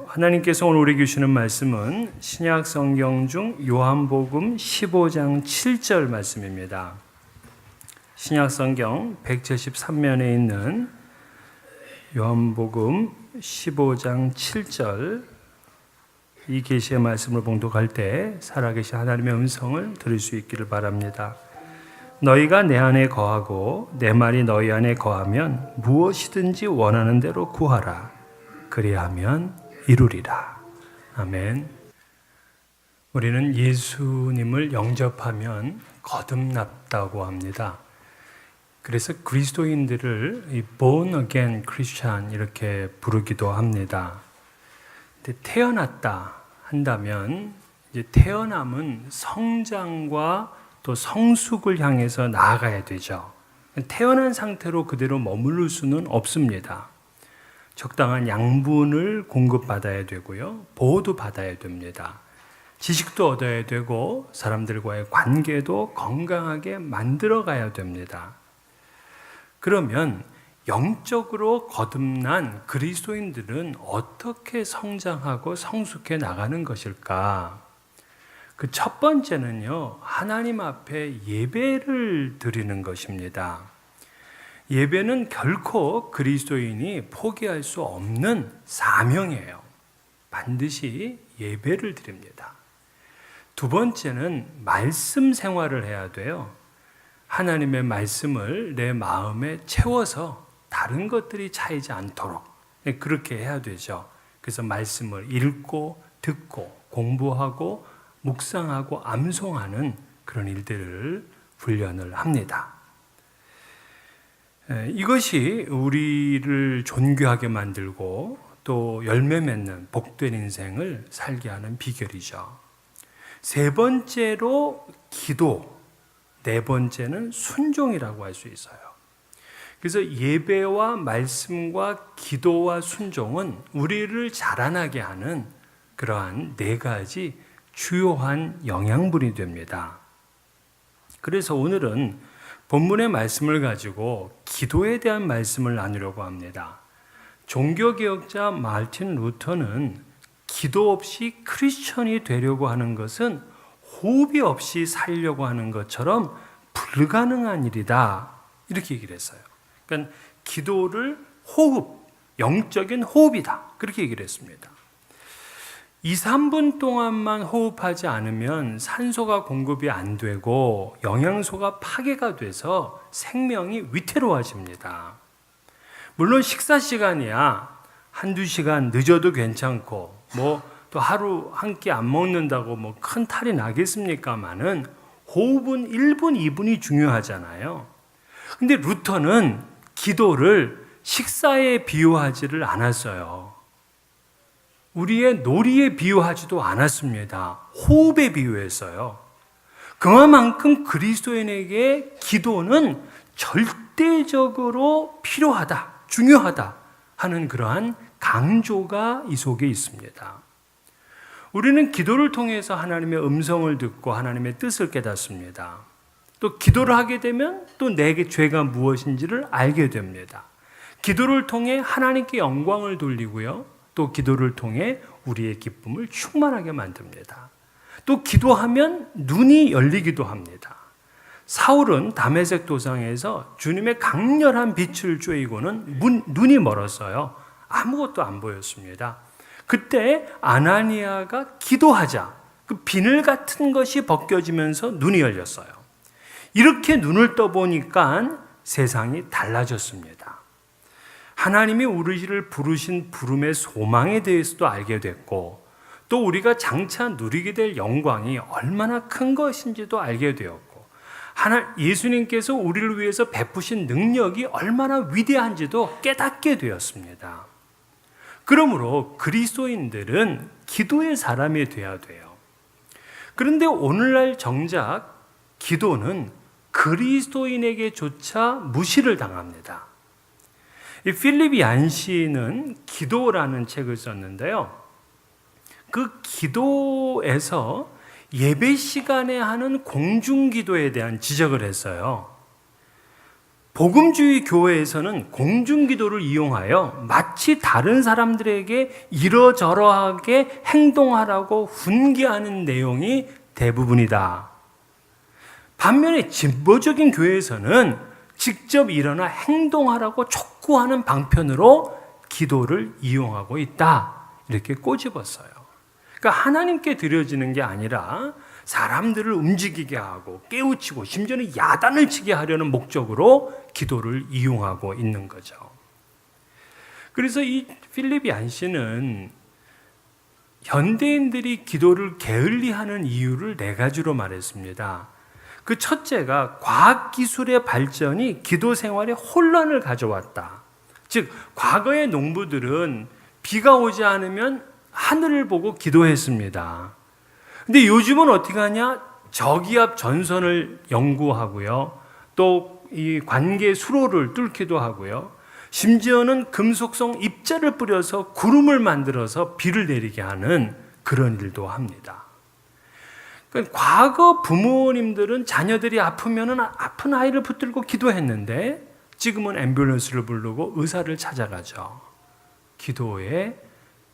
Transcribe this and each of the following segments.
하나님께서 오늘 우리에게 주시는 말씀은 신약 성경 중 요한복음 15장 7절 말씀입니다. 신약 성경 173면에 있는 요한복음 15장 7절, 이 계시의 말씀을 봉독할 때 살아계신 하나님의 음성을 들을 수 있기를 바랍니다. 너희가 내 안에 거하고 내 말이 너희 안에 거하면 무엇이든지 원하는 대로 구하라. 그리하면 이루리라. 아멘. 우리는 예수님을 영접하면 거듭났다고 합니다. 그래서 그리스도인들을 born again Christian 이렇게 부르기도 합니다. 근데 태어났다 한다면 이제 태어남은 성장과 또 성숙을 향해서 나아가야 되죠. 태어난 상태로 그대로 머무를 수는 없습니다. 적당한 양분을 공급받아야 되고요. 보호도 받아야 됩니다. 지식도 얻어야 되고 사람들과의 관계도 건강하게 만들어가야 됩니다. 그러면 영적으로 거듭난 그리스도인들은 어떻게 성장하고 성숙해 나가는 것일까? 그 첫 번째는요, 하나님 앞에 예배를 드리는 것입니다. 예배는 결코 그리스도인이 포기할 수 없는 사명이에요. 반드시 예배를 드립니다. 두 번째는 말씀 생활을 해야 돼요. 하나님의 말씀을 내 마음에 채워서 다른 것들이 차이지 않도록 그렇게 해야 되죠. 그래서 말씀을 읽고 듣고 공부하고 묵상하고 암송하는 그런 일들을 훈련을 합니다. 이것이 우리를 존귀하게 만들고 또 열매 맺는 복된 인생을 살게 하는 비결이죠. 세 번째로 기도, 네 번째는 순종이라고 할 수 있어요. 그래서 예배와 말씀과 기도와 순종은 우리를 자라나게 하는 그러한 네 가지 주요한 영양분이 됩니다. 그래서 오늘은 본문의 말씀을 가지고 기도에 대한 말씀을 나누려고 합니다. 종교개혁자 마르틴 루터는 기도 없이 크리스천이 되려고 하는 것은 호흡이 없이 살려고 하는 것처럼 불가능한 일이다. 이렇게 얘기를 했어요. 그러니까 기도를 호흡, 영적인 호흡이다. 그렇게 얘기를 했습니다. 2, 3분 동안만 호흡하지 않으면 산소가 공급이 안 되고 영양소가 파괴가 돼서 생명이 위태로워집니다. 물론 식사 시간이야 한두 시간 늦어도 괜찮고 또 하루 한 끼 안 먹는다고 큰 탈이 나겠습니까마는 호흡은 1분, 2분이 중요하잖아요. 근데 루터는 기도를 식사에 비유하지를 않았어요. 우리의 놀이에 비유하지도 않았습니다. 호흡에 비유했어요. 그만큼 그리스도인에게 기도는 절대적으로 필요하다, 중요하다 하는 그러한 강조가 이 속에 있습니다. 우리는 기도를 통해서 하나님의 음성을 듣고 하나님의 뜻을 깨닫습니다. 또 기도를 하게 되면 또 내게 죄가 무엇인지를 알게 됩니다. 기도를 통해 하나님께 영광을 돌리고요. 또 기도를 통해 우리의 기쁨을 충만하게 만듭니다. 또 기도하면 눈이 열리기도 합니다. 사울은 다메섹 도상에서 주님의 강렬한 빛을 쬐이고는 눈이 멀었어요. 아무것도 안 보였습니다. 그때 아나니아가 기도하자 그 비늘 같은 것이 벗겨지면서 눈이 열렸어요. 이렇게 눈을 떠보니까 세상이 달라졌습니다. 하나님이 우리를 부르신 부름의 소망에 대해서도 알게 됐고 또 우리가 장차 누리게 될 영광이 얼마나 큰 것인지도 알게 되었고 예수님께서 우리를 위해서 베푸신 능력이 얼마나 위대한지도 깨닫게 되었습니다. 그러므로 그리스도인들은 기도의 사람이 되어야 돼요. 그런데 오늘날 정작 기도는 그리스도인에게조차 무시를 당합니다. 이 필립 얀시는 기도라는 책을 썼는데요. 그 기도에서 예배 시간에 하는 공중기도에 대한 지적을 했어요. 복음주의 교회에서는 공중기도를 이용하여 마치 다른 사람들에게 이러저러하게 행동하라고 훈계하는 내용이 대부분이다. 반면에 진보적인 교회에서는 직접 일어나 행동하라고 촉구하는 방편으로 기도를 이용하고 있다. 이렇게 꼬집었어요. 그러니까 하나님께 드려지는 게 아니라 사람들을 움직이게 하고 깨우치고 심지어는 야단을 치게 하려는 목적으로 기도를 이용하고 있는 거죠. 그래서 이 필립 얀시는 현대인들이 기도를 게을리하는 이유를 4가지로 말했습니다. 그 첫째가 과학기술의 발전이 기도 생활에 혼란을 가져왔다. 즉 과거의 농부들은 비가 오지 않으면 하늘을 보고 기도했습니다. 근데 요즘은 어떻게 하냐? 저기압 전선을 연구하고요. 또 이 관계 수로를 뚫기도 하고요. 심지어는 금속성 입자를 뿌려서 구름을 만들어서 비를 내리게 하는 그런 일도 합니다. 그러니까 과거 부모님들은 자녀들이 아프면 아픈 아이를 붙들고 기도했는데 지금은 앰뷸런스를 부르고 의사를 찾아가죠. 기도에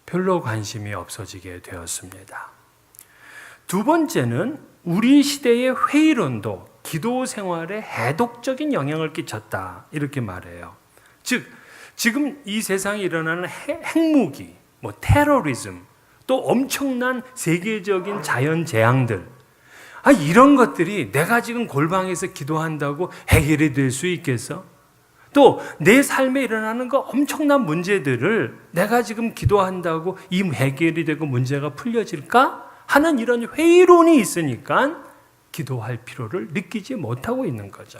별로 관심이 없어지게 되었습니다. 두 번째는 우리 시대의 회의론도 기도 생활에 해독적인 영향을 끼쳤다. 이렇게 말해요. 즉, 지금 이 세상에 일어나는 핵무기, 테러리즘, 또 엄청난 세계적인 자연 재앙들, 이런 것들이 내가 지금 골방에서 기도한다고 해결이 될 수 있겠어? 또 내 삶에 일어나는 거 엄청난 문제들을 내가 지금 기도한다고 이 해결이 되고 문제가 풀려질까? 하는 이런 회의론이 있으니까 기도할 필요를 느끼지 못하고 있는 거죠.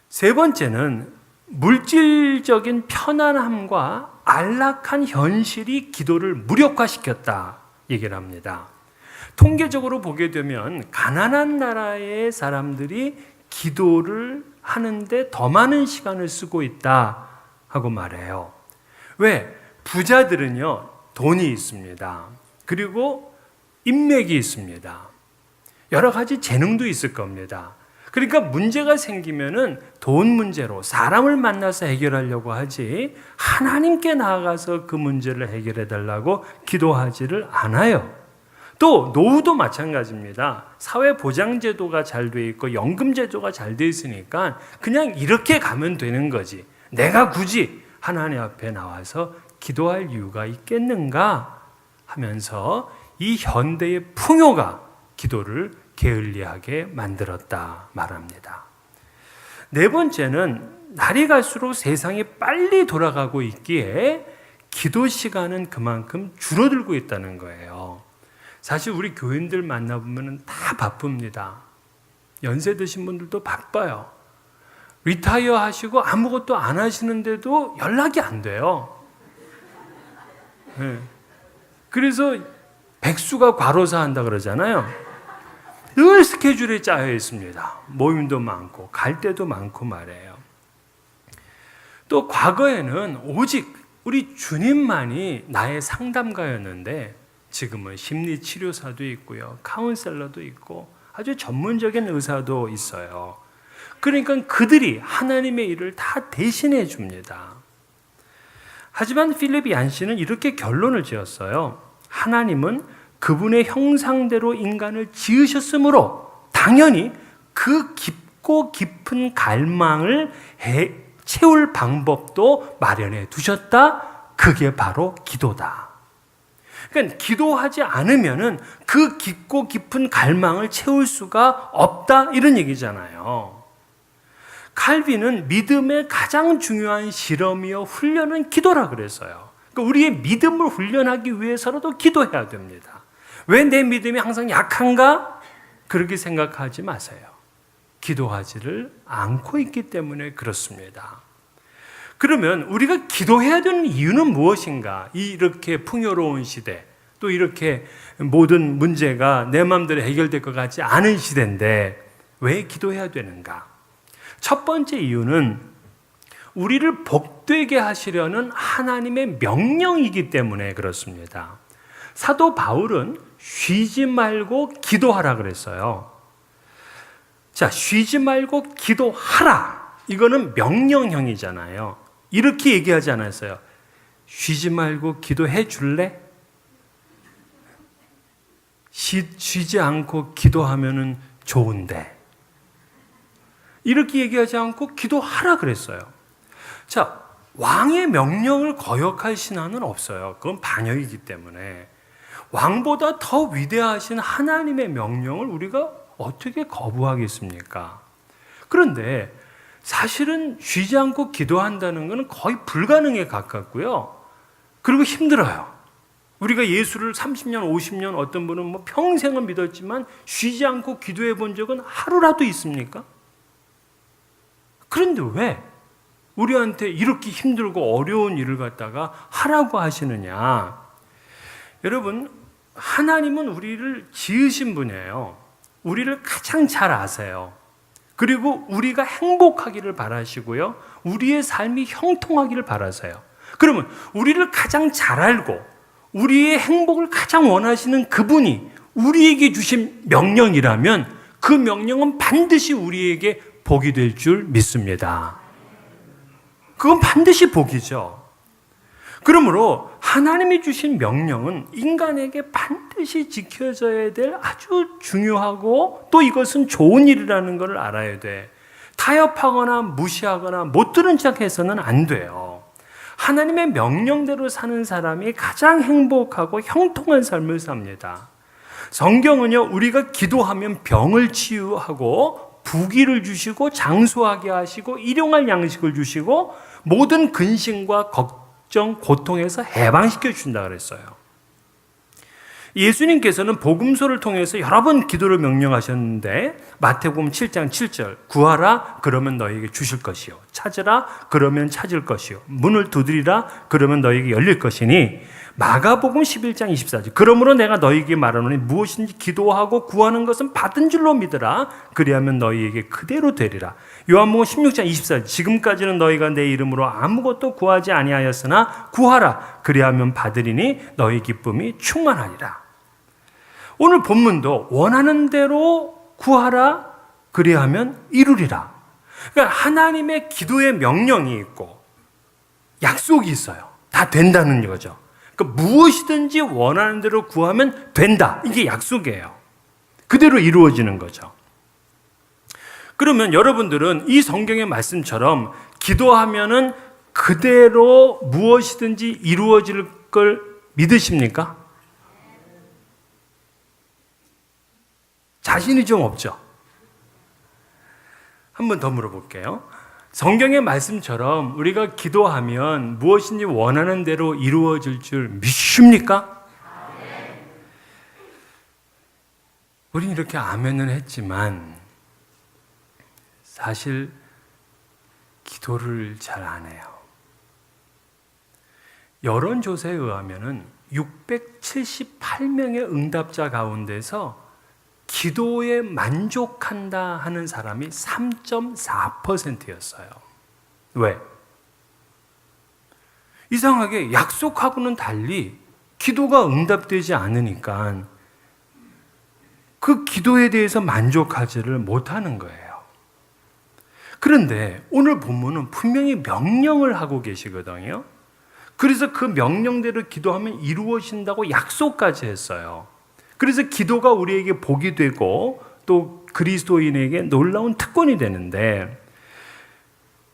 세 번째는 물질적인 편안함과 안락한 현실이 기도를 무력화시켰다 얘기를 합니다. 통계적으로 보게 되면 가난한 나라의 사람들이 기도를 하는데 더 많은 시간을 쓰고 있다 하고 말해요. 왜? 부자들은요, 돈이 있습니다. 그리고 인맥이 있습니다. 여러 가지 재능도 있을 겁니다. 그러니까 문제가 생기면은 돈 문제로 사람을 만나서 해결하려고 하지 하나님께 나아가서 그 문제를 해결해 달라고 기도하지를 않아요. 또 노후도 마찬가지입니다. 사회보장제도가 잘 돼 있고 연금제도가 잘 돼 있으니까 그냥 이렇게 가면 되는 거지. 내가 굳이 하나님 앞에 나와서 기도할 이유가 있겠는가 하면서 이 현대의 풍요가 기도를 게을리하게 만들었다 말합니다. 네 번째는 날이 갈수록 세상이 빨리 돌아가고 있기에 기도 시간은 그만큼 줄어들고 있다는 거예요. 사실 우리 교인들 만나보면 다 바쁩니다. 연세 드신 분들도 바빠요. 리타이어 하시고 아무것도 안 하시는데도 연락이 안 돼요. 네. 그래서 백수가 과로사 한다 그러잖아요. 늘 스케줄이 짜여 있습니다. 모임도 많고 갈 때도 많고 말이에요. 또 과거에는 오직 우리 주님만이 나의 상담가였는데 지금은 심리치료사도 있고요. 카운셀러도 있고 아주 전문적인 의사도 있어요. 그러니까 그들이 하나님의 일을 다 대신해 줍니다. 하지만 필립 얀시는 이렇게 결론을 지었어요. 하나님은 그분의 형상대로 인간을 지으셨으므로 당연히 그 깊고 깊은 갈망을 채울 방법도 마련해 두셨다. 그게 바로 기도다. 그러니까 기도하지 않으면은 그 깊고 깊은 갈망을 채울 수가 없다. 이런 얘기잖아요. 칼빈은 믿음의 가장 중요한 실험이요 훈련은 기도라 그랬어요. 그러니까 우리의 믿음을 훈련하기 위해서라도 기도해야 됩니다. 왜 내 믿음이 항상 약한가? 그렇게 생각하지 마세요. 기도하지를 않고 있기 때문에 그렇습니다. 그러면 우리가 기도해야 되는 이유는 무엇인가? 이렇게 풍요로운 시대, 또 이렇게 모든 문제가 내 마음대로 해결될 것 같지 않은 시대인데 왜 기도해야 되는가? 첫 번째 이유는 우리를 복되게 하시려는 하나님의 명령이기 때문에 그렇습니다. 사도 바울은 쉬지 말고 기도하라 그랬어요. 자, 쉬지 말고 기도하라. 이거는 명령형이잖아요. 이렇게 얘기하지 않았어요. 쉬지 말고 기도해 줄래? 쉬지 않고 기도하면은 좋은데. 이렇게 얘기하지 않고 기도하라 그랬어요. 자, 왕의 명령을 거역할 신하는 없어요. 그건 반역이기 때문에. 왕보다 더 위대하신 하나님의 명령을 우리가 어떻게 거부하겠습니까? 그런데 사실은 쉬지 않고 기도한다는 것은 거의 불가능에 가깝고요. 그리고 힘들어요. 우리가 예수를 30년, 50년, 어떤 분은 뭐 평생을 믿었지만 쉬지 않고 기도해 본 적은 하루라도 있습니까? 그런데 왜 우리한테 이렇게 힘들고 어려운 일을 갖다가 하라고 하시느냐? 여러분, 하나님은 우리를 지으신 분이에요. 우리를 가장 잘 아세요. 그리고 우리가 행복하기를 바라시고요. 우리의 삶이 형통하기를 바라세요. 그러면 우리를 가장 잘 알고 우리의 행복을 가장 원하시는 그분이 우리에게 주신 명령이라면 그 명령은 반드시 우리에게 복이 될 줄 믿습니다. 그건 반드시 복이죠. 그러므로 하나님이 주신 명령은 인간에게 반드시 지켜져야 될 아주 중요하고 또 이것은 좋은 일이라는 걸 알아야 돼. 타협하거나 무시하거나 못 들은 척해서는 안 돼요. 하나님의 명령대로 사는 사람이 가장 행복하고 형통한 삶을 삽니다. 성경은요, 우리가 기도하면 병을 치유하고 부귀를 주시고 장수하게 하시고 일용할 양식을 주시고 모든 근심과 걱정, 고통에서 해방시켜 준다 그랬어요. 예수님께서는 복음서를 통해서 여러 번 기도를 명령하셨는데 마태복음 7장 7절 구하라 그러면 너에게 주실 것이요 찾으라 그러면 찾을 것이요 문을 두드리라 그러면 너에게 열릴 것이니 마가복음 11장 24절 그러므로 내가 너에게 말하노니 무엇인지 기도하고 구하는 것은 받은 줄로 믿으라 그리하면 너희에게 그대로 되리라. 요한복음 16장 24절 지금까지는 너희가 내 이름으로 아무것도 구하지 아니하였으나 구하라 그리하면 받으리니 너희 기쁨이 충만하리라. 오늘 본문도 원하는 대로 구하라 그리하면 이루리라. 그러니까 하나님의 기도의 명령이 있고 약속이 있어요. 다 된다는 거죠. 그러니까 무엇이든지 원하는 대로 구하면 된다. 이게 약속이에요. 그대로 이루어지는 거죠. 그러면 여러분들은 이 성경의 말씀처럼 기도하면은 그대로 무엇이든지 이루어질 걸 믿으십니까? 자신이 좀 없죠? 한 번 더 물어볼게요. 성경의 말씀처럼 우리가 기도하면 무엇인지 원하는 대로 이루어질 줄 믿습니까? 우린 이렇게 아멘은 했지만 사실 기도를 잘 안 해요. 여론조사에 의하면 678명의 응답자 가운데서 기도에 만족한다 하는 사람이 3.4%였어요. 왜? 이상하게 약속하고는 달리 기도가 응답되지 않으니까 그 기도에 대해서 만족하지를 못하는 거예요. 그런데 오늘 본문은 분명히 명령을 하고 계시거든요. 그래서 그 명령대로 기도하면 이루어진다고 약속까지 했어요. 그래서 기도가 우리에게 복이 되고 또 그리스도인에게 놀라운 특권이 되는데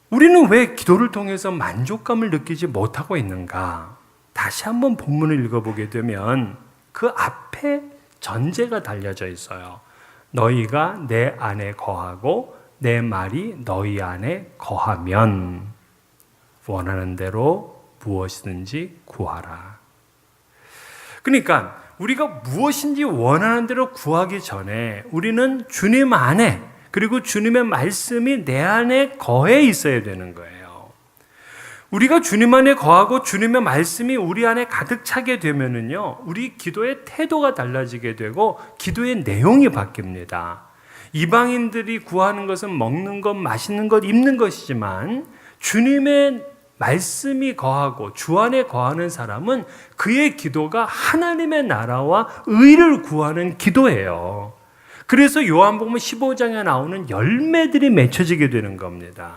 우리는 왜 기도를 통해서 만족감을 느끼지 못하고 있는가? 다시 한번 본문을 읽어보게 되면 그 앞에 전제가 달려져 있어요. 너희가 내 안에 거하고 내 말이 너희 안에 거하면 원하는 대로 무엇이든지 구하라. 그러니까 우리가 무엇인지 원하는 대로 구하기 전에 우리는 주님 안에 그리고 주님의 말씀이 내 안에 거해 있어야 되는 거예요. 우리가 주님 안에 거하고 주님의 말씀이 우리 안에 가득 차게 되면은요, 우리 기도의 태도가 달라지게 되고 기도의 내용이 바뀝니다. 이방인들이 구하는 것은 먹는 것, 마시는 것, 입는 것이지만 주님의 말씀이 거하고 주 안에 거하는 사람은 그의 기도가 하나님의 나라와 의를 구하는 기도예요. 그래서 요한복음 15장에 나오는 열매들이 맺혀지게 되는 겁니다.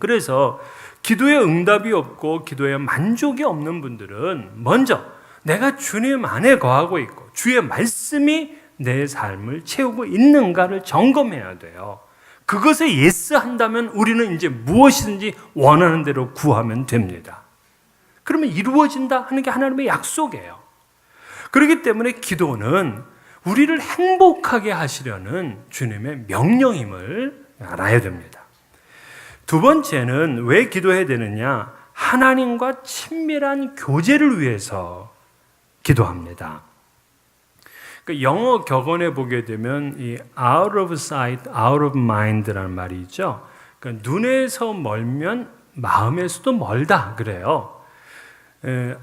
그래서 기도에 응답이 없고 기도에 만족이 없는 분들은 먼저 내가 주님 안에 거하고 있고 주의 말씀이 내 삶을 채우고 있는가를 점검해야 돼요. 그것에 예스 한다면 우리는 이제 무엇이든지 원하는 대로 구하면 됩니다. 그러면 이루어진다 하는 게 하나님의 약속이에요. 그렇기 때문에 기도는 우리를 행복하게 하시려는 주님의 명령임을 알아야 됩니다. 두 번째는 왜 기도해야 되느냐? 하나님과 친밀한 교제를 위해서 기도합니다. 영어 격언에 보게 되면 이 out of sight, out of mind라는 말이 있죠. 그러니까 눈에서 멀면 마음에서도 멀다 그래요.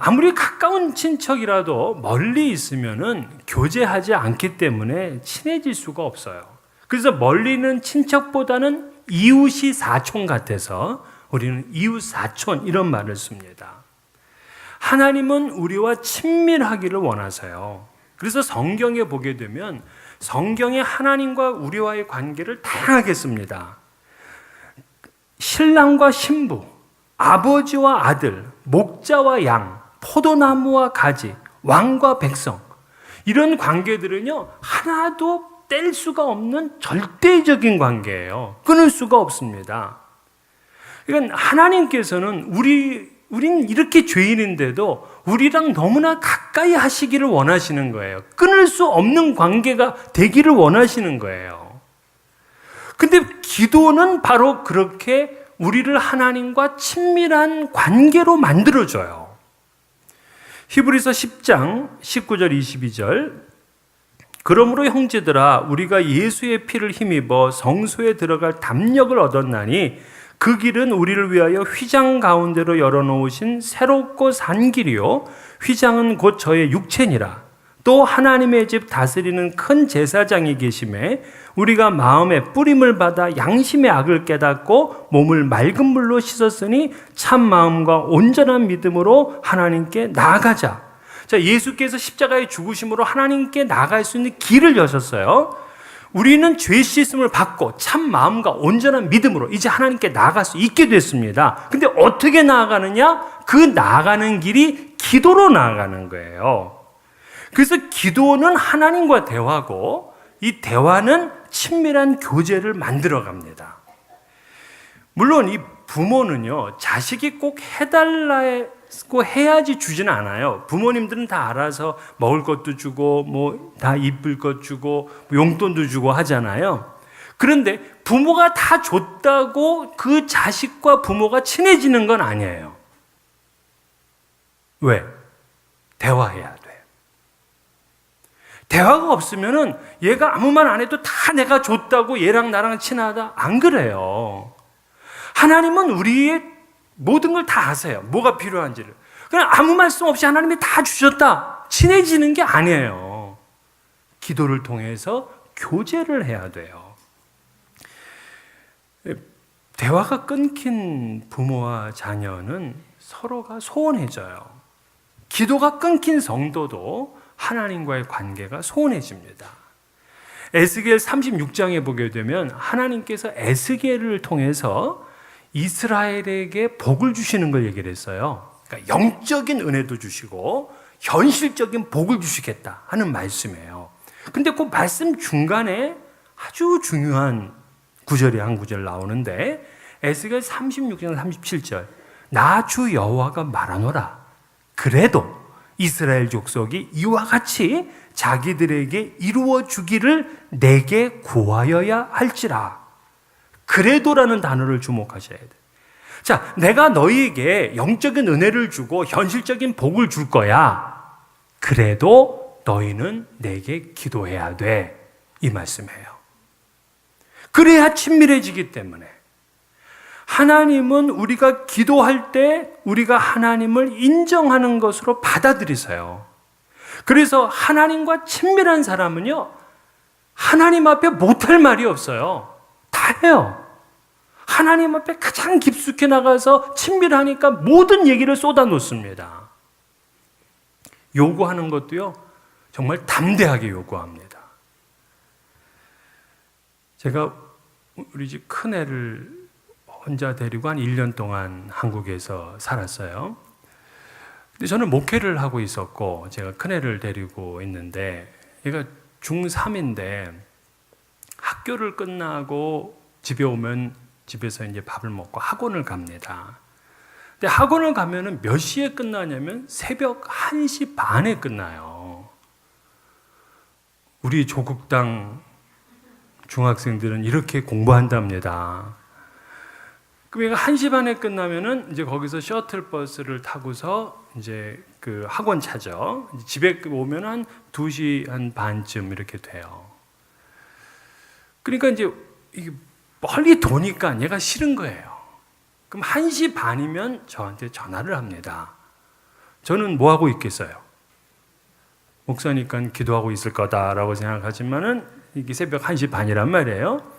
아무리 가까운 친척이라도 멀리 있으면은 교제하지 않기 때문에 친해질 수가 없어요. 그래서 멀리 있는 친척보다는 이웃이 사촌 같아서 우리는 이웃 사촌 이런 말을 씁니다. 하나님은 우리와 친밀하기를 원하세요. 그래서 성경에 보게 되면 성경에 하나님과 우리와의 관계를 다양하게 씁니다. 신랑과 신부, 아버지와 아들, 목자와 양, 포도나무와 가지, 왕과 백성, 이런 관계들은요 하나도 뗄 수가 없는 절대적인 관계예요. 끊을 수가 없습니다. 그러니까 하나님께서는 우린 이렇게 죄인인데도 우리랑 너무나 가까이 하시기를 원하시는 거예요. 끊을 수 없는 관계가 되기를 원하시는 거예요. 근데 기도는 바로 그렇게 우리를 하나님과 친밀한 관계로 만들어줘요. 히브리서 10장 19절 22절 그러므로 형제들아 우리가 예수의 피를 힘입어 성소에 들어갈 담력을 얻었나니 그 길은 우리를 위하여 휘장 가운데로 열어놓으신 새롭고 산 길이요 휘장은 곧 저의 육체니라. 또 하나님의 집 다스리는 큰 제사장이 계심에 우리가 마음에 뿌림을 받아 양심의 악을 깨닫고 몸을 맑은 물로 씻었으니 참 마음과 온전한 믿음으로 하나님께 나아가자. 자, 예수께서 십자가의 죽으심으로 하나님께 나아갈 수 있는 길을 여셨어요. 우리는 죄 씻음을 받고 참 마음과 온전한 믿음으로 이제 하나님께 나아갈 수 있게 됐습니다. 근데 어떻게 나아가느냐? 그 나아가는 길이 기도로 나아가는 거예요. 그래서 기도는 하나님과 대화고 이 대화는 친밀한 교제를 만들어 갑니다. 물론 이 부모는요, 자식이 꼭 해달라고 해야지 주지는 않아요. 부모님들은 다 알아서 먹을 것도 주고, 뭐 다 입을 것 주고, 용돈도 주고 하잖아요. 그런데 부모가 다 줬다고 그 자식과 부모가 친해지는 건 아니에요. 왜? 대화해야 돼. 대화가 없으면은 얘가 아무 말 안 해도 다 내가 줬다고 얘랑 나랑 친하다? 안 그래요. 하나님은 우리의 모든 걸 다 아세요. 뭐가 필요한지를. 그냥 아무 말씀 없이 하나님이 다 주셨다. 친해지는 게 아니에요. 기도를 통해서 교제를 해야 돼요. 대화가 끊긴 부모와 자녀는 서로가 소원해져요. 기도가 끊긴 성도도 하나님과의 관계가 소원해집니다. 에스겔 36장에 보게 되면 하나님께서 에스겔을 통해서 이스라엘에게 복을 주시는 걸 얘기를 했어요. 그러니까 영적인 은혜도 주시고 현실적인 복을 주시겠다 하는 말씀이에요. 근데 그 말씀 중간에 아주 중요한 구절이 한 구절 나오는데 에스겔 36장 37절 나 주 여호와가 말하노라 그래도 이스라엘 족속이 이와 같이 자기들에게 이루어 주기를 내게 구하여야 할지라. 그래도라는 단어를 주목하셔야 돼요. 자, 내가 너희에게 영적인 은혜를 주고 현실적인 복을 줄 거야. 그래도 너희는 내게 기도해야 돼. 이 말씀이에요. 그래야 친밀해지기 때문에. 하나님은 우리가 기도할 때 우리가 하나님을 인정하는 것으로 받아들이세요. 그래서 하나님과 친밀한 사람은요, 하나님 앞에 못할 말이 없어요. 다 해요. 하나님 앞에 가장 깊숙이 나가서 친밀하니까 모든 얘기를 쏟아 놓습니다. 요구하는 것도요, 정말 담대하게 요구합니다. 제가 우리 집 큰애를 혼자 데리고 한 1년 동안 한국에서 살았어요. 근데 저는 목회를 하고 있었고 제가 큰애를 데리고 있는데 얘가 중3인데 학교를 끝나고 집에 오면 집에서 이제 밥을 먹고 학원을 갑니다. 근데 학원을 가면은 몇 시에 끝나냐면 새벽 1시 반에 끝나요. 우리 조국당 중학생들은 이렇게 공부한답니다. 그럼 얘가 1시 반에 끝나면은 이제 거기서 셔틀버스를 타고서 이제 그 학원 차죠. 집에 오면 한 2시 한 반쯤 이렇게 돼요. 그러니까 이제 이게 멀리 도니까 얘가 싫은 거예요. 그럼 1시 반이면 저한테 전화를 합니다. 저는 뭐 하고 있겠어요? 목사니까 기도하고 있을 거다라고 생각하지만은 이게 새벽 1시 반이란 말이에요.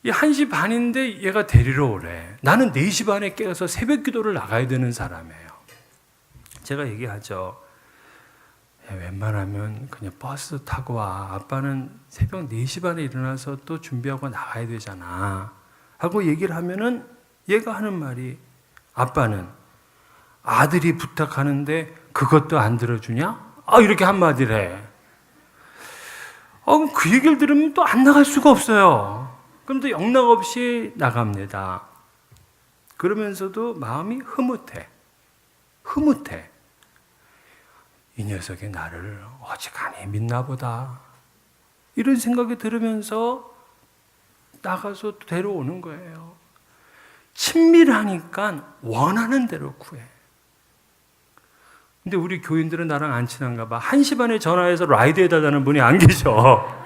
이 1시 반인데 얘가 데리러 오래. 나는 4시 반에 깨어서 새벽 기도를 나가야 되는 사람이에요. 제가 얘기하죠. 웬만하면 그냥 버스 타고 와. 아빠는 새벽 4시 반에 일어나서 또 준비하고 나가야 되잖아. 하고 얘기를 하면은 얘가 하는 말이 아빠는 아들이 부탁하는데 그것도 안 들어주냐? 이렇게 한마디를 해. 그럼 그 얘기를 들으면 또 안 나갈 수가 없어요. 그럼 또 영락없이 나갑니다. 그러면서도 마음이 흐뭇해. 이 녀석이 나를 어지간히 믿나 보다. 이런 생각이 들으면서 나가서 데려오는 거예요. 친밀하니까 원하는 대로 구해. 근데 우리 교인들은 나랑 안 친한가 봐. 1시 반에 전화해서 라이드 해달라는 분이 안 계셔.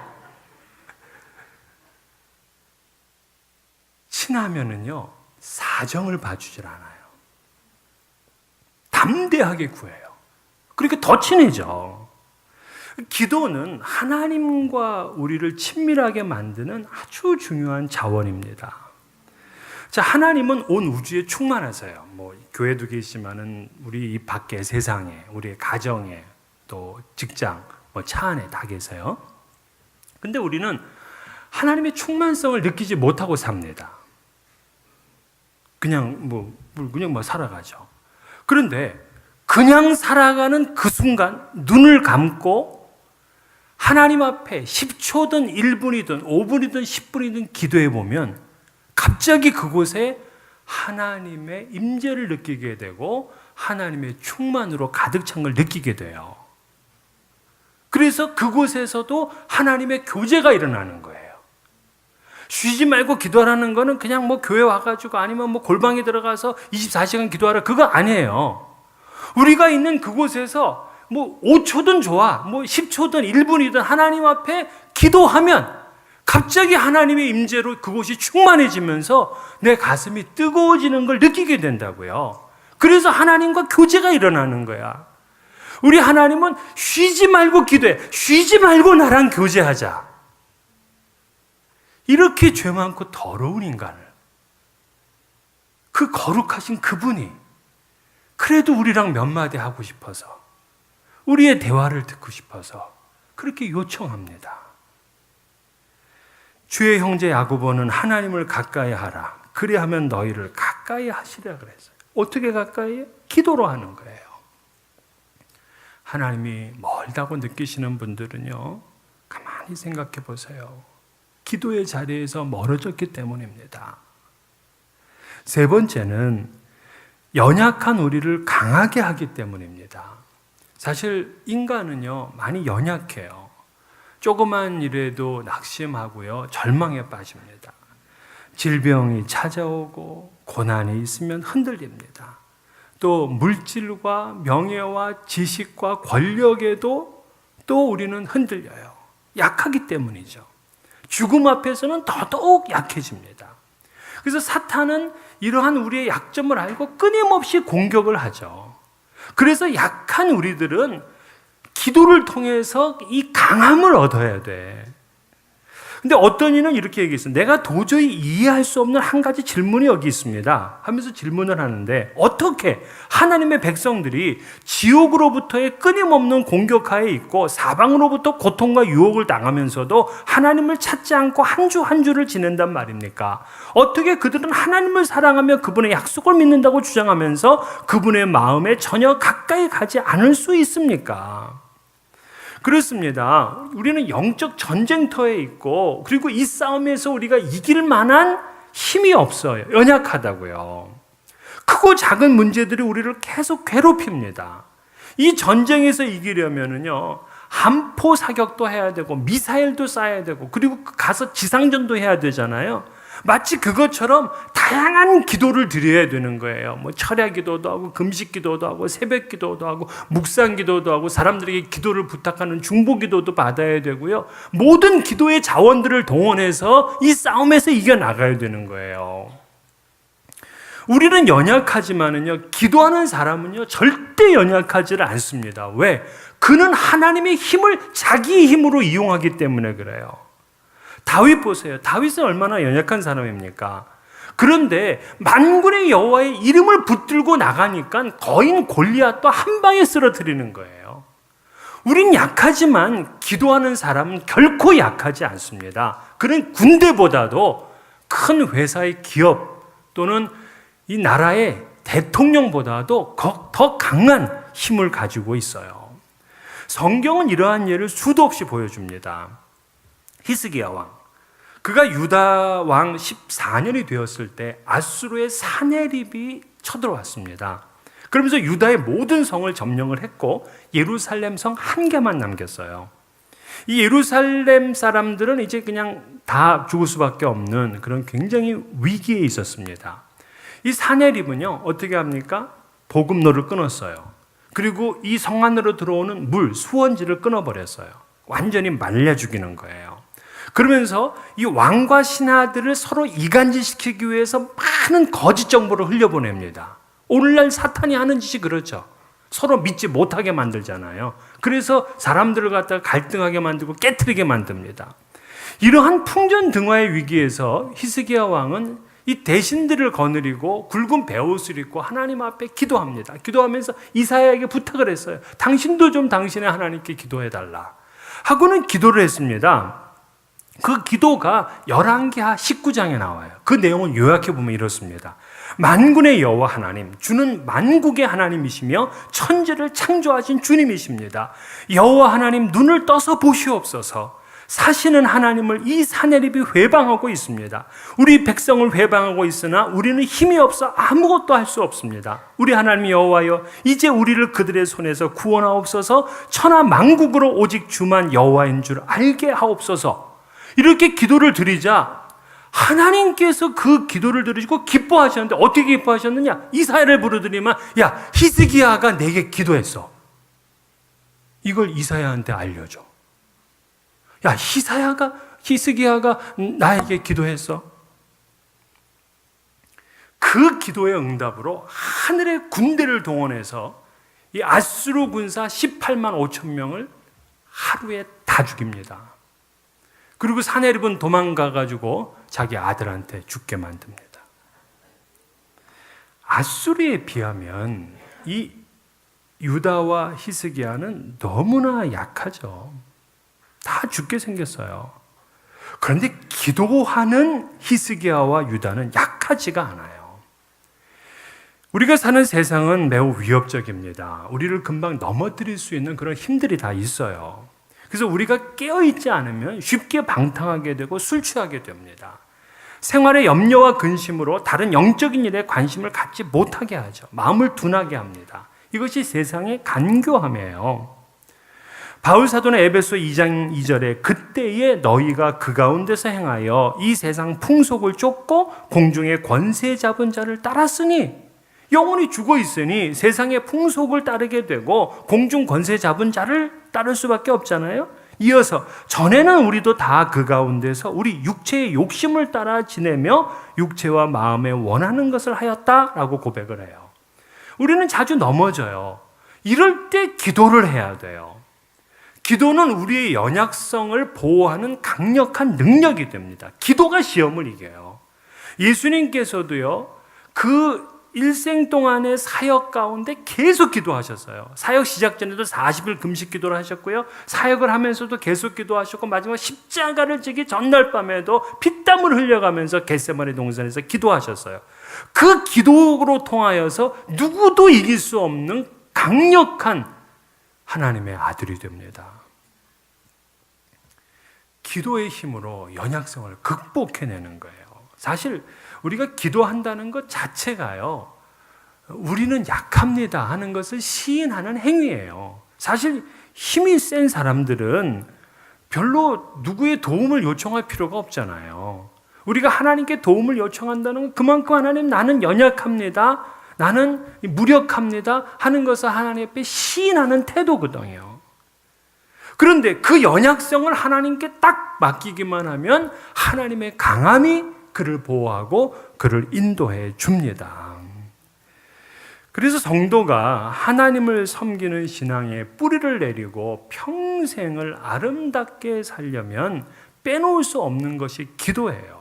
친하면은요, 사정을 봐주질 않아요. 담대하게 구해요. 그러니까 더 친해져. 기도는 하나님과 우리를 친밀하게 만드는 아주 중요한 자원입니다. 자, 하나님은 온 우주에 충만하세요. 교회도 계시지만은 우리 이 밖에 세상에, 우리의 가정에, 또 직장, 차 안에 다 계세요. 근데 우리는 하나님의 충만성을 느끼지 못하고 삽니다. 그냥 살아가죠. 그런데 그냥 살아가는 그 순간 눈을 감고 하나님 앞에 10초든 1분이든 5분이든 10분이든 기도해 보면 갑자기 그곳에 하나님의 임재를 느끼게 되고 하나님의 충만으로 가득 찬 걸 느끼게 돼요. 그래서 그곳에서도 하나님의 교제가 일어나는 거예요. 쉬지 말고 기도하라는 거는 그냥 교회 와가지고 아니면 골방에 들어가서 24시간 기도하라 그거 아니에요. 우리가 있는 그곳에서 5초든 좋아, 10초든 1분이든 하나님 앞에 기도하면 갑자기 하나님의 임재로 그곳이 충만해지면서 내 가슴이 뜨거워지는 걸 느끼게 된다고요. 그래서 하나님과 교제가 일어나는 거야. 우리 하나님은 쉬지 말고 기도해. 쉬지 말고 나랑 교제하자. 이렇게 죄 많고 더러운 인간을, 그 거룩하신 그분이 그래도 우리랑 몇 마디 하고 싶어서, 우리의 대화를 듣고 싶어서 그렇게 요청합니다. 주의 형제 야고보는 하나님을 가까이 하라. 그리하면 너희를 가까이 하시라 그랬어요. 어떻게 가까이 해? 기도로 하는 거예요. 하나님이 멀다고 느끼시는 분들은요, 가만히 생각해 보세요. 기도의 자리에서 멀어졌기 때문입니다. 세 번째는 연약한 우리를 강하게 하기 때문입니다. 사실 인간은요, 많이 연약해요. 조그만 일에도 낙심하고요, 절망에 빠집니다. 질병이 찾아오고 고난이 있으면 흔들립니다. 또 물질과 명예와 지식과 권력에도 또 우리는 흔들려요. 약하기 때문이죠. 죽음 앞에서는 더더욱 약해집니다. 그래서 사탄은 이러한 우리의 약점을 알고 끊임없이 공격을 하죠. 그래서 약한 우리들은 기도를 통해서 이 강함을 얻어야 돼. 근데 어떤 이는 이렇게 얘기했어요. 내가 도저히 이해할 수 없는 한 가지 질문이 여기 있습니다 하면서 질문을 하는데, 어떻게 하나님의 백성들이 지옥으로부터의 끊임없는 공격하에 있고 사방으로부터 고통과 유혹을 당하면서도 하나님을 찾지 않고 한 주 한 주를 지낸단 말입니까? 어떻게 그들은 하나님을 사랑하며 그분의 약속을 믿는다고 주장하면서 그분의 마음에 전혀 가까이 가지 않을 수 있습니까? 그렇습니다. 우리는 영적 전쟁터에 있고, 그리고 이 싸움에서 우리가 이길 만한 힘이 없어요. 연약하다고요. 크고 작은 문제들이 우리를 계속 괴롭힙니다. 이 전쟁에서 이기려면은요, 함포 사격도 해야 되고 미사일도 쏴야 되고 그리고 가서 지상전도 해야 되잖아요. 마치 그것처럼 다양한 기도를 드려야 되는 거예요. 뭐 철야 기도도 하고 금식 기도도 하고 새벽 기도도 하고 묵상 기도도 하고 사람들에게 기도를 부탁하는 중보 기도도 받아야 되고요. 모든 기도의 자원들을 동원해서 이 싸움에서 이겨나가야 되는 거예요. 우리는 연약하지만은요, 기도하는 사람은요, 절대 연약하지를 않습니다. 왜? 그는 하나님의 힘을 자기 힘으로 이용하기 때문에 그래요. 다윗 보세요. 다윗은 얼마나 연약한 사람입니까? 그런데 만군의 여호와의 이름을 붙들고 나가니까 거인 골리앗도 한 방에 쓰러뜨리는 거예요. 우린 약하지만 기도하는 사람은 결코 약하지 않습니다. 그는 군대보다도 큰 회사의 기업 또는 이 나라의 대통령보다도 더 강한 힘을 가지고 있어요. 성경은 이러한 예를 수도 없이 보여줍니다. 히스기야 왕, 그가 유다 왕 14년이 되었을 때 아수르의 사네립이 쳐들어왔습니다. 그러면서 유다의 모든 성을 점령을 했고 예루살렘 성 한 개만 남겼어요. 이 예루살렘 사람들은 이제 그냥 다 죽을 수밖에 없는 그런 굉장히 위기에 있었습니다. 이 사네립은요, 어떻게 합니까? 보급로를 끊었어요. 그리고 이 성 안으로 들어오는 물, 수원지를 끊어버렸어요. 완전히 말려 죽이는 거예요. 그러면서 이 왕과 신하들을 서로 이간질시키기 위해서 많은 거짓 정보를 흘려보냅니다. 오늘날 사탄이 하는 짓이 그렇죠. 서로 믿지 못하게 만들잖아요. 그래서 사람들을 갖다가 갈등하게 만들고 깨트리게 만듭니다. 이러한 풍전등화의 위기에서 히스기야 왕은 이 대신들을 거느리고 굵은 베옷을 입고 하나님 앞에 기도합니다. 기도하면서 이사야에게 부탁을 했어요. 당신도 좀 당신의 하나님께 기도해달라 하고는 기도를 했습니다. 그 기도가 열왕기하 19장에 나와요. 그 내용을 요약해 보면 이렇습니다. 만군의 여호와 하나님, 주는 만국의 하나님이시며 천지를 창조하신 주님이십니다. 여호와 하나님, 눈을 떠서 보시옵소서. 사시는 하나님을 이 사네립이 회방하고 있습니다. 우리 백성을 회방하고 있으나 우리는 힘이 없어 아무것도 할 수 없습니다. 우리 하나님 여호와여, 이제 우리를 그들의 손에서 구원하옵소서. 천하 만국으로 오직 주만 여호와인 줄 알게 하옵소서. 이렇게 기도를 드리자 하나님께서 그 기도를 들으시고 기뻐하셨는데, 어떻게 기뻐하셨느냐? 이사야를 부르더니만, 야, 히스기야가 내게 기도했어. 이걸 이사야한테 알려줘. 야, 히스기야가 나에게 기도했어. 그 기도의 응답으로 하늘의 군대를 동원해서 이 아수르 군사 18만 5천 명을 하루에 다 죽입니다. 그리고 사네립은 도망가가지고 자기 아들한테 죽게 만듭니다. 아수르에 비하면 이 유다와 히스기야는 너무나 약하죠. 다 죽게 생겼어요. 그런데 기도하는 히스기야와 유다는 약하지가 않아요. 우리가 사는 세상은 매우 위협적입니다. 우리를 금방 넘어뜨릴 수 있는 그런 힘들이 다 있어요. 그래서 우리가 깨어있지 않으면 쉽게 방탕하게 되고 술 취하게 됩니다. 생활의 염려와 근심으로 다른 영적인 일에 관심을 갖지 못하게 하죠. 마음을 둔하게 합니다. 이것이 세상의 간교함이에요. 바울 사도는 에베소 2장 2절에 그때에 너희가 그 가운데서 행하여 이 세상 풍속을 쫓고 공중의 권세 잡은 자를 따랐으니, 영혼이 죽어 있으니 세상의 풍속을 따르게 되고 공중 권세 잡은 자를 따를 수밖에 없잖아요. 이어서 전에는 우리도 다 그 가운데서 우리 육체의 욕심을 따라 지내며 육체와 마음에 원하는 것을 하였다라고 고백을 해요. 우리는 자주 넘어져요. 이럴 때 기도를 해야 돼요. 기도는 우리의 연약성을 보호하는 강력한 능력이 됩니다. 기도가 시험을 이겨요. 예수님께서도요, 그 일생 동안의 사역 가운데 계속 기도하셨어요. 사역 시작 전에도 40일 금식 기도를 하셨고요. 사역을 하면서도 계속 기도하셨고, 마지막 십자가를 지기 전날 밤에도 피땀을 흘려가면서 겟세마네 동산에서 기도하셨어요. 그 기도로 통하여서 누구도 이길 수 없는 강력한 하나님의 아들이 됩니다. 기도의 힘으로 연약성을 극복해내는 거예요. 사실 우리가 기도한다는 것 자체가요, 우리는 약합니다 하는 것을 시인하는 행위예요. 사실 힘이 센 사람들은 별로 누구의 도움을 요청할 필요가 없잖아요. 우리가 하나님께 도움을 요청한다는 건 그만큼 하나님, 나는 연약합니다, 나는 무력합니다 하는 것을 하나님 앞에 시인하는 태도거든요. 그런데 그 연약성을 하나님께 딱 맡기기만 하면 하나님의 강함이 그를 보호하고 그를 인도해 줍니다. 그래서 성도가 하나님을 섬기는 신앙에 뿌리를 내리고 평생을 아름답게 살려면 빼놓을 수 없는 것이 기도예요.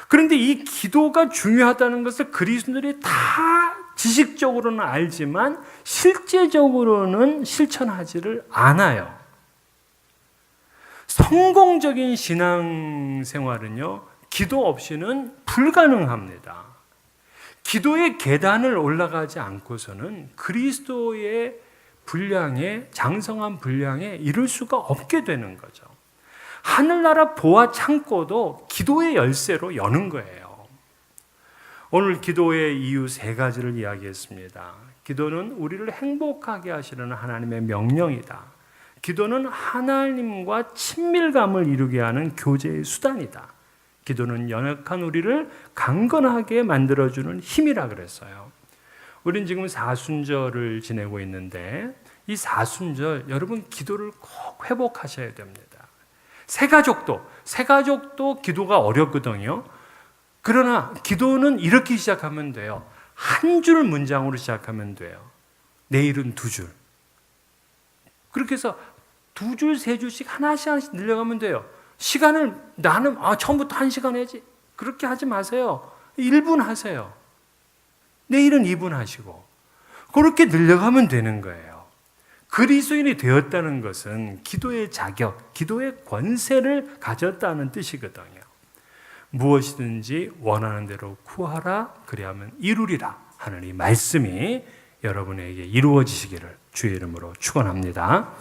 그런데 이 기도가 중요하다는 것을 그리스도인들이 다 지식적으로는 알지만 실제적으로는 실천하지를 않아요. 성공적인 신앙생활은요, 기도 없이는 불가능합니다. 기도의 계단을 올라가지 않고서는 그리스도의 분량에, 장성한 분량에 이룰 수가 없게 되는 거죠. 하늘나라 보화 창고도 기도의 열쇠로 여는 거예요. 오늘 기도의 이유 3가지를 이야기했습니다. 기도는 우리를 행복하게 하시는 하나님의 명령이다. 기도는 하나님과 친밀감을 이루게 하는 교제의 수단이다. 기도는 연약한 우리를 강건하게 만들어주는 힘이라 그랬어요. 우린 지금 사순절을 지내고 있는데 이 사순절 여러분 기도를 꼭 회복하셔야 됩니다. 새가족도 기도가 어렵거든요. 그러나 기도는 이렇게 시작하면 돼요. 한 줄 문장으로 시작하면 돼요. 내일은 2줄. 그렇게 해서 2줄, 3줄씩 하나씩 늘려가면 돼요. 시간을 나는 처음부터 1시간 해야지, 그렇게 하지 마세요. 1분 하세요. 내일은 2분 하시고 그렇게 늘려가면 되는 거예요. 그리스도인이 되었다는 것은 기도의 자격, 기도의 권세를 가졌다는 뜻이거든요. 무엇이든지 원하는 대로 구하라, 그리하면 이루리라 하는 이 말씀이 여러분에게 이루어지시기를 주의 이름으로 축원합니다.